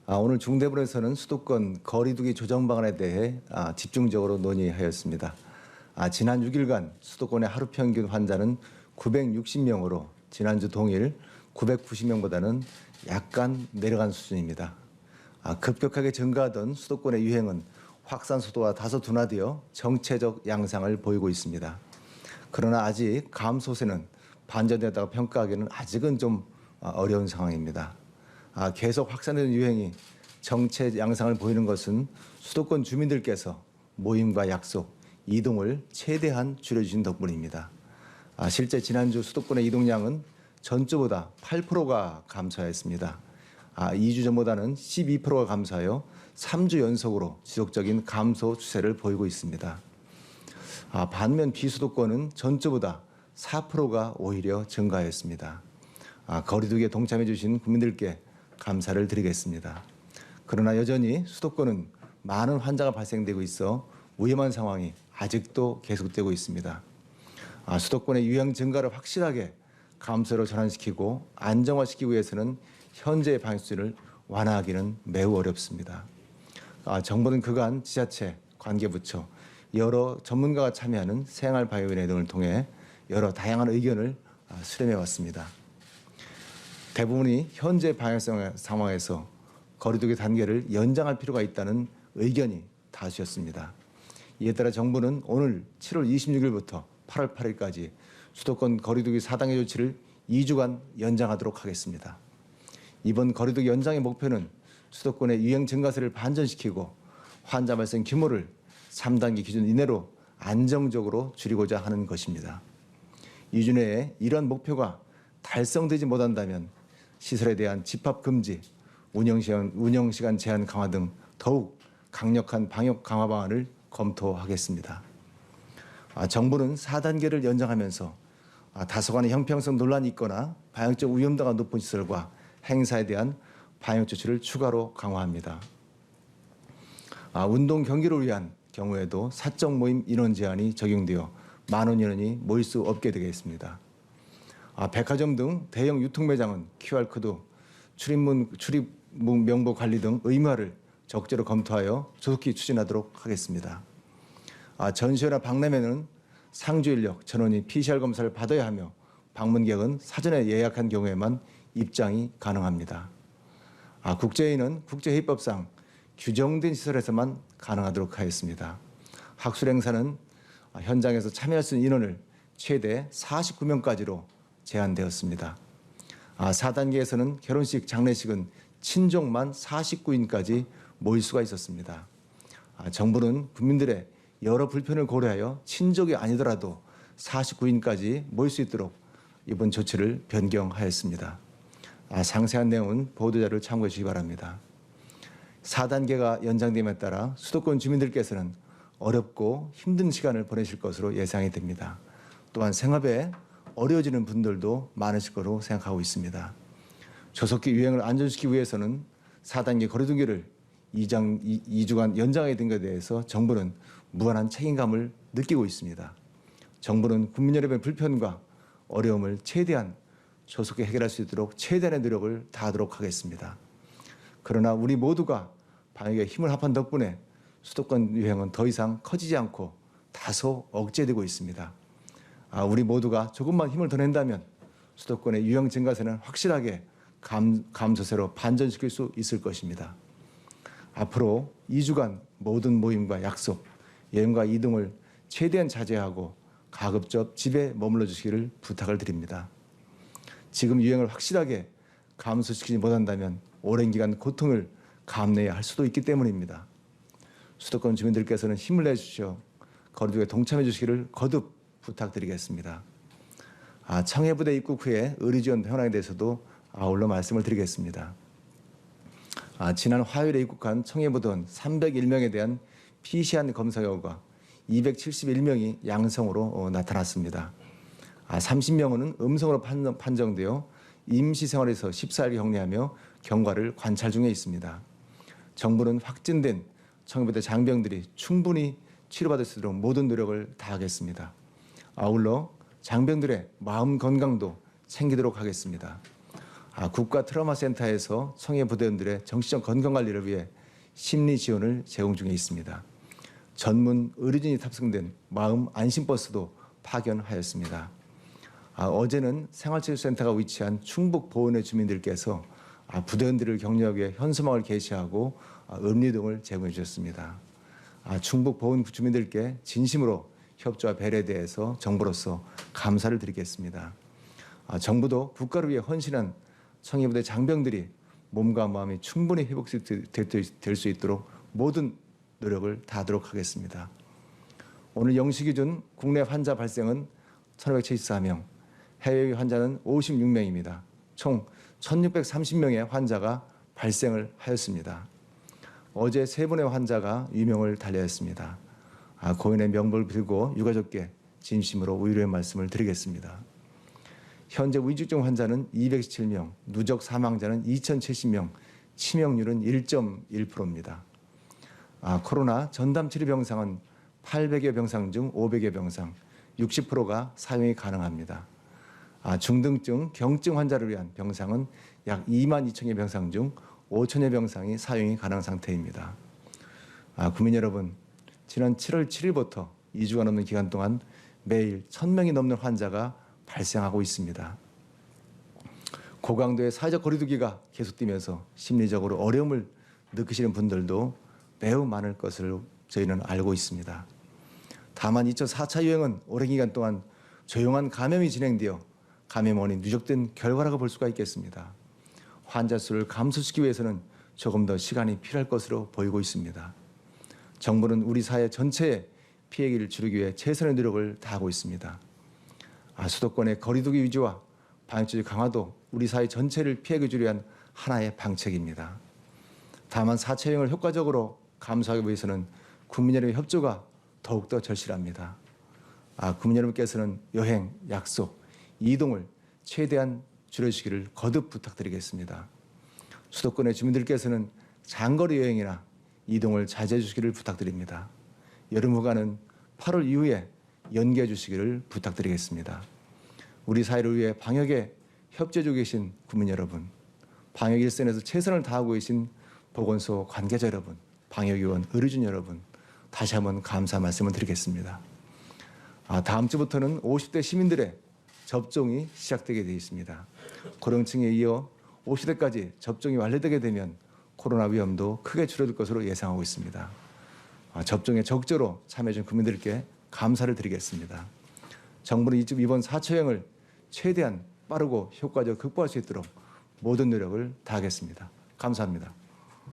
오늘 중대본에서는 수도권 거리두기 조정 방안에 대해 집중적으로 논의하였습니다. 지난 6일간 수도권의 하루 평균 환자는 960명으로 지난주 동일 990명보다는 약간 내려간 수준입니다. 급격하게 증가하던 수도권의 유행은 확산 속도가 다소 둔화되어 정체적 양상을 보이고 있습니다. 그러나 아직 감소세는 반전되었다고 평가하기는 아직은 좀 어려운 상황입니다. 계속 확산되는 유행이 정체 양상을 보이는 것은 수도권 주민들께서 모임과 약속, 이동을 최대한 줄여주신 덕분입니다. 실제 지난주 수도권의 이동량은 전주보다 8%가 감소하였습니다. 2주 전보다는 12%가 감소하여 3주 연속으로 지속적인 감소 추세를 보이고 있습니다. 반면 비수도권은 전주보다 4%가 오히려 증가하였습니다. 거리두기에 동참해 주신 국민들께 감사를 드리겠습니다. 그러나 여전히 수도권은 많은 환자가 발생되고 있어 위험한 상황이 아직도 계속되고 있습니다. 수도권의 유행 증가를 확실하게 감소로 전환시키고 안정화시키기 위해서는 현재의 방역 수준을 완화하기는 매우 어렵습니다. 정부는 그간 지자체, 관계부처, 여러 전문가가 참여하는 생활방역위원회 등을 통해 여러 다양한 의견을 수렴해 왔습니다. 대부분이 현재 방역 상황에서 거리두기 단계를 연장할 필요가 있다는 의견이 다수였습니다. 이에 따라 정부는 오늘 7월 26일부터 8월 8일까지 수도권 거리두기 4단계 조치를 2주간 연장하도록 하겠습니다. 이번 거리두기 연장의 목표는 수도권의 유행 증가세를 반전시키고 환자 발생 규모를 3단계 기준 이내로 안정적으로 줄이고자 하는 것입니다. 2주 내에 이러한 목표가 달성되지 못한다면 시설에 대한 집합 금지, 운영시간 제한 강화 등 더욱 강력한 방역 강화 방안을 검토하겠습니다. 정부는 4단계를 연장하면서 다소간의 형평성 논란이 있거나 방역적 위험도가 높은 시설과 행사에 대한 방역 조치를 추가로 강화합니다. 운동 경기를 위한 경우에도 사적 모임 인원 제한이 적용되어 10,000원 인원이 모일 수 없게 되겠습니다. 백화점 등 대형 유통 매장은 QR코드, 출입 명부 관리 등 의무화를 적극적으로 검토하여 조속히 추진하도록 하겠습니다. 전시회나 박람회는 상주 인력 전원이 PCR 검사를 받아야 하며 방문객은 사전에 예약한 경우에만 입장이 가능합니다. 국제회의는 국제회의법상 규정된 시설에서만 가능하도록 하였습니다. 학술 행사는 현장에서 참여할 수 있는 인원을 최대 49명까지로 제한되었습니다. 4단계에서는 결혼식, 장례식은 친족만 49인까지 모일 수가 있었습니다. 정부는 국민들의 여러 불편을 고려하여 친족이 아니더라도 49인까지 모일 수 있도록 이번 조치를 변경하였습니다. 상세한 내용은 보도자료를 참고해 주시기 바랍니다. 4단계가 연장됨에 따라 수도권 주민들께서는 어렵고 힘든 시간을 보내실 것으로 예상이 됩니다. 또한 생업에 어려워지는 분들도 많으실 거로 생각하고 있습니다. 조속히 유행을 안정시키기 위해서는 4단계 거리두기를 2주간 연장하게 된 것에 대해서 정부는 무한한 책임감을 느끼고 있습니다. 정부는 국민 여러분의 불편과 어려움을 최대한 조속히 해결할 수 있도록 최대한의 노력을 다하도록 하겠습니다. 그러나 우리 모두가 방역에 힘을 합한 덕분에 수도권 유행은 더 이상 커지지 않고 다소 억제되고 있습니다. 우리 모두가 조금만 힘을 더 낸다면 수도권의 유행 증가세는 확실하게 감소세로 반전시킬 수 있을 것입니다. 앞으로 2주간 모든 모임과 약속, 여행과 이동을 최대한 자제하고 가급적 집에 머물러 주시기를 부탁을 드립니다. 지금 유행을 확실하게 감소시키지 못한다면 오랜 기간 고통을 감내해야 할 수도 있기 때문입니다. 수도권 주민들께서는 힘을 내주시어 거리두기에 동참해 주시기를 거듭 부탁드리겠습니다. 청해부대 입국 후에 의료지원 현황에 대해서도 아울러 말씀을 드리겠습니다. 지난 화요일에 입국한 청해부대원 301명에 대한 PCR 검사 결과 271명이 양성으로 나타났습니다. 30명은 음성으로 판정되어 임시생활에서 14일 격리하며 경과를 관찰 중에 있습니다. 정부는 확진된 청해부대 장병들이 충분히 치료받을 수 있도록 모든 노력을 다하겠습니다. 아울러 장병들의 마음 건강도 챙기도록 하겠습니다. 국가 트라우마 센터에서 청해 부대원들의 정신적 건강 관리를 위해 심리 지원을 제공 중에 있습니다. 전문 의료진이 탑승된 마음 안심버스도 파견하였습니다. 어제는 생활치료센터가 위치한 충북 보은의 주민들께서 부대원들을 격려하기 위해 현수막을 게시하고 음료 등을 제공해 주셨습니다. 충북 보은 주민들께 진심으로 협조와 배려에 대해서 정부로서 감사를 드리겠습니다. 정부도 국가를 위해 헌신한 청해부대 장병들이 몸과 마음이 충분히 회복될 수 있도록 모든 노력을 다하도록 하겠습니다. 오늘 0시 기준 국내 환자 발생은 1,574명, 해외 환자는 56명입니다. 총 1,630명의 환자가 발생을 하였습니다. 어제 3분의 환자가 유명을 달리하였습니다. 고인의 명복을 빌고 유가족께 진심으로 위로의 말씀을 드리겠습니다. 현재 위중증 환자는 217명, 누적 사망자는 2,070명, 치명률은 1.1%입니다. 코로나 전담 치료 병상은 800여 병상 중 500여 병상, 60%가 사용이 가능합니다. 중등증, 경증 환자를 위한 병상은 약 2만 2천여 병상 중 5천여 병상이 사용이 가능한 상태입니다. 국민 여러분, 지난 7월 7일부터 2주가 넘는 기간 동안 매일 1,000명이 넘는 환자가 발생하고 있습니다. 고강도의 사회적 거리두기가 계속되면서 심리적으로 어려움을 느끼시는 분들도 매우 많을 것을 저희는 알고 있습니다. 다만 2차 4차 유행은 오랜 기간 동안 조용한 감염이 진행되어 감염 원인이 누적된 결과라고 볼 수가 있겠습니다. 환자 수를 감소시키기 위해서는 조금 더 시간이 필요할 것으로 보이고 있습니다. 정부는 우리 사회 전체의 피해를 줄이기 위해 최선의 노력을 다하고 있습니다. 수도권의 거리두기 유지와 방역수칙 강화도 우리 사회 전체를 피해를 줄이기 위한 하나의 방책입니다. 다만 4차 유행을 효과적으로 감수하기 위해서는 국민 여러분의 협조가 더욱더 절실합니다. 국민 여러분께서는 여행, 약속, 이동을 최대한 줄여주시기를 거듭 부탁드리겠습니다. 수도권의 주민들께서는 장거리 여행이나 이동을 자제해 주시기를 부탁드립니다. 여름 휴가는 8월 이후에 연기해 주시기를 부탁드리겠습니다. 우리 사회를 위해 방역에 협조해 주고 계신 국민 여러분, 방역 일선에서 최선을 다하고 계신 보건소 관계자 여러분, 방역위원, 의료진 여러분, 다시 한번 감사 말씀을 드리겠습니다. 다음 주부터는 50대 시민들의 접종이 시작되게 되어 있습니다. 고령층에 이어 50대까지 접종이 완료되게 되면 코로나 위험도 크게 줄어들 것으로 예상하고 있습니다. 접종에 적극적으로 참여해 준 국민들께 감사를 드리겠습니다. 정부는 이번 4차 유행을 최대한 빠르고 효과적으로 극복할 수 있도록 모든 노력을 다하겠습니다. 감사합니다.